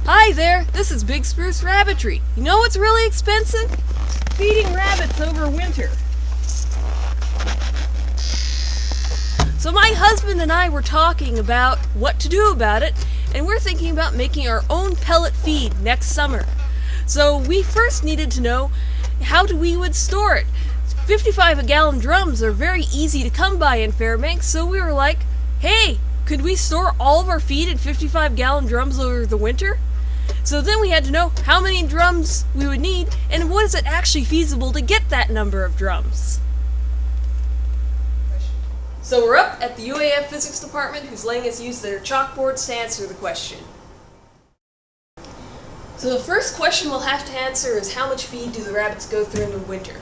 Hi there, this is Big Spruce Rabbitry. You know what's really expensive? Feeding rabbits over winter. So my husband and I were talking about what to do about it, and we're thinking about making our own pellet feed next summer. So we first needed to know how we would store it. 55-gallon drums are very easy to come by in Fairbanks, so we were like, hey, could we store all of our feed in 55-gallon drums over the winter? So then we had to know how many drums we would need, and was it actually feasible to get that number of drums? So we're up at the UAF Physics Department, who's letting us use their chalkboards to answer the question. So the first question we'll have to answer is how much feed do the rabbits go through in the winter?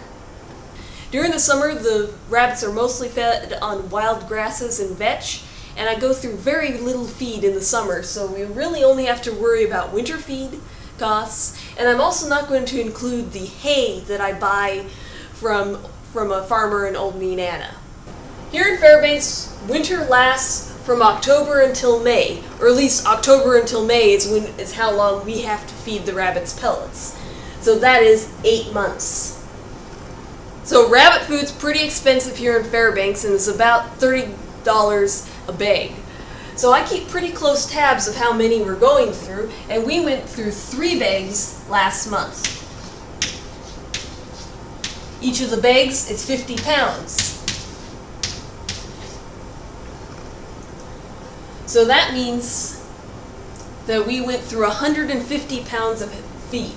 During the summer, the rabbits are mostly fed on wild grasses and vetch, and I go through very little feed in the summer, so we really only have to worry about winter feed costs, and I'm also not going to include the hay that I buy from a farmer in Old Nenana. Here in Fairbanks, winter lasts from October until May, or at least October until May is how long we have to feed the rabbits pellets. So that is 8 months. So rabbit food's pretty expensive here in Fairbanks, and it's about $30 a bag. So I keep pretty close tabs of how many we're going through, and we went through 3 bags last month. Each of the bags is 50 pounds. So that means that we went through 150 pounds of feed.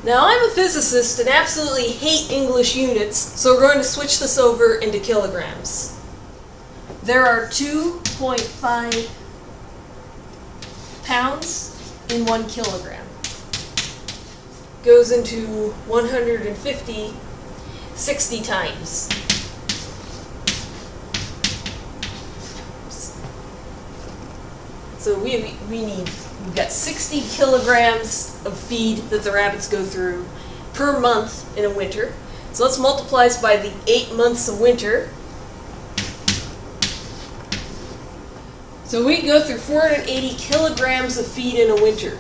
Now I'm a physicist and absolutely hate English units, so we're going to switch this over into kilograms. There are 2.5 pounds in 1 kilogram. Goes into 150 60 times. So we've got 60 kilograms of feed that the rabbits go through per month in a winter. So let's multiply this by the 8 months of winter. So we go through 480 kilograms of feed in a winter.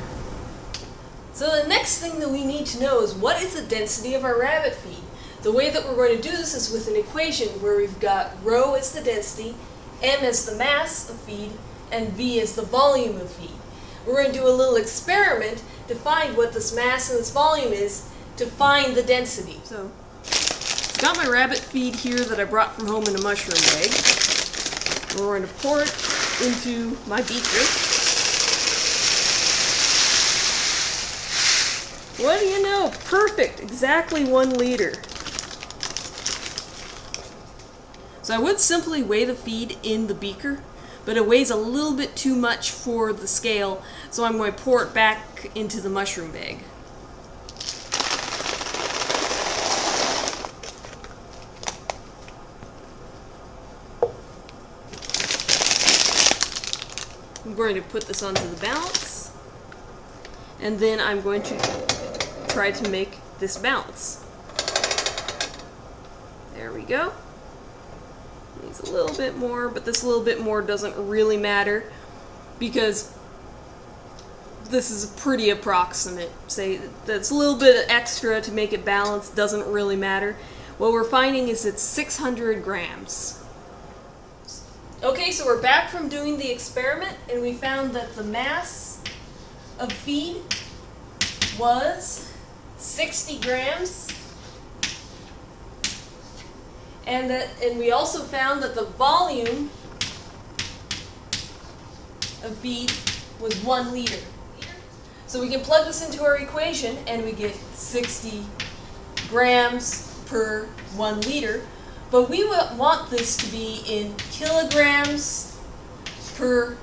So the next thing that we need to know is what is the density of our rabbit feed. The way that we're going to do this is with an equation where we've got rho as the density, m as the mass of feed, and v as the volume of feed. We're going to do a little experiment to find what this mass and this volume is to find the density. So I've got my rabbit feed here that I brought from home in a mushroom bag. We're going to pour it into my beaker. What do you know? Perfect! Exactly 1 liter. So I would simply weigh the feed in the beaker, but it weighs a little bit too much for the scale, so I'm going to pour it back into the mushroom bag. I'm going to put this onto the balance, and then I'm going to try to make this balance. There we go. Needs a little bit more, but this little bit more doesn't really matter because this is pretty approximate. Say that's a little bit extra to make it balanced, doesn't really matter. What we're finding is it's 600 grams. Okay, so we're back from doing the experiment, and we found that the mass of feed was 60 grams. And we also found that the volume of feed was 1 liter. So we can plug this into our equation and we get 60 grams per 1 liter. But we want this to be in kilograms per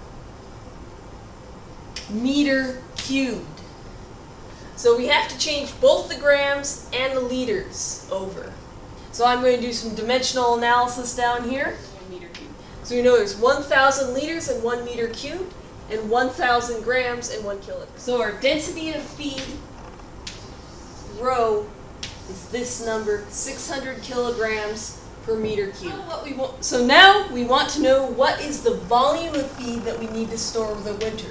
meter cubed. So we have to change both the grams and the liters over. So I'm going to do some dimensional analysis down here. So we know there's 1,000 liters in 1 meter cubed and 1,000 grams in 1 kilogram. So our density of feed, rho, is this number, 600 kilograms per meter cubed. So now we want to know what is the volume of feed that we need to store over the winter.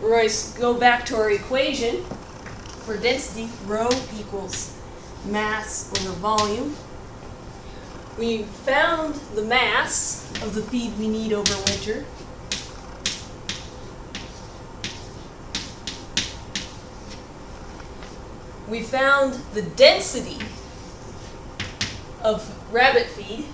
We're going to go back to our equation for density. Rho equals mass over volume. We found the mass of the feed we need over winter. We found the density of rabbit feed.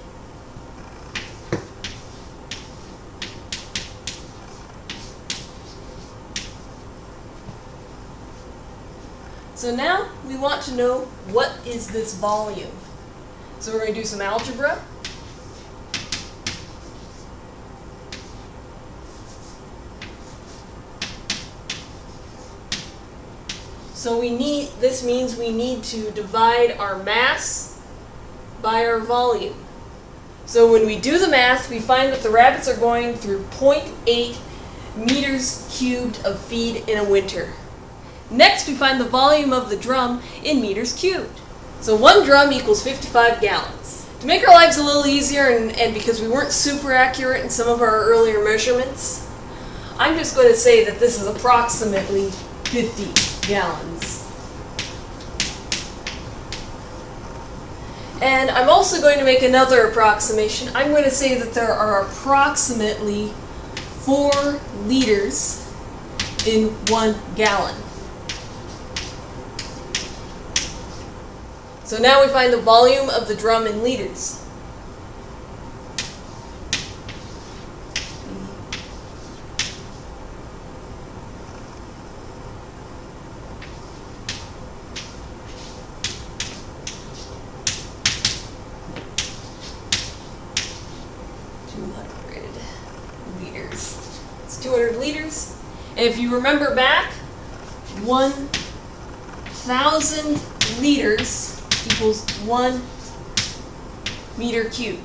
So now we want to know what is this volume. So we're going to do some algebra. So this means we need to divide our mass by our volume. So when we do the math, we find that the rabbits are going through 0.8 meters cubed of feed in a winter. Next, we find the volume of the drum in meters cubed. So 1 drum equals 55 gallons. To make our lives a little easier, and because we weren't super accurate in some of our earlier measurements, I'm just going to say that this is approximately 50 gallons. And I'm also going to make another approximation. I'm going to say that there are approximately 4 liters in 1 gallon. So now we find the volume of the drum in liters. It's 200 liters. And if you remember back, 1,000 liters equals 1 meter cubed.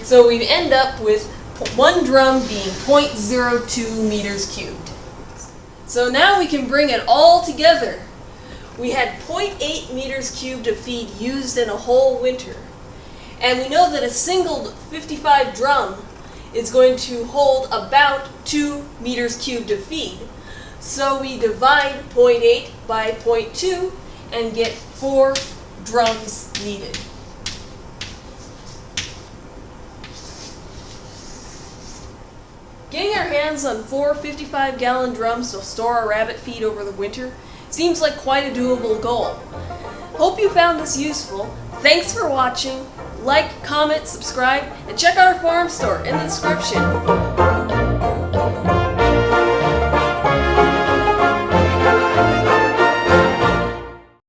So we end up with 1 drum being 0.02 meters cubed. So now we can bring it all together. We had 0.8 meters cubed of feed used in a whole winter. And we know that a single 55 drum is going to hold about 2 meters cubed of feed. So we divide 0.8 by 0.2 and get 4 drums needed. Getting our hands on 4 55-gallon drums to store our rabbit feed over the winter seems like quite a doable goal. Hope you found this useful. Thanks for watching. Like, comment, subscribe, and check out our farm store in the description.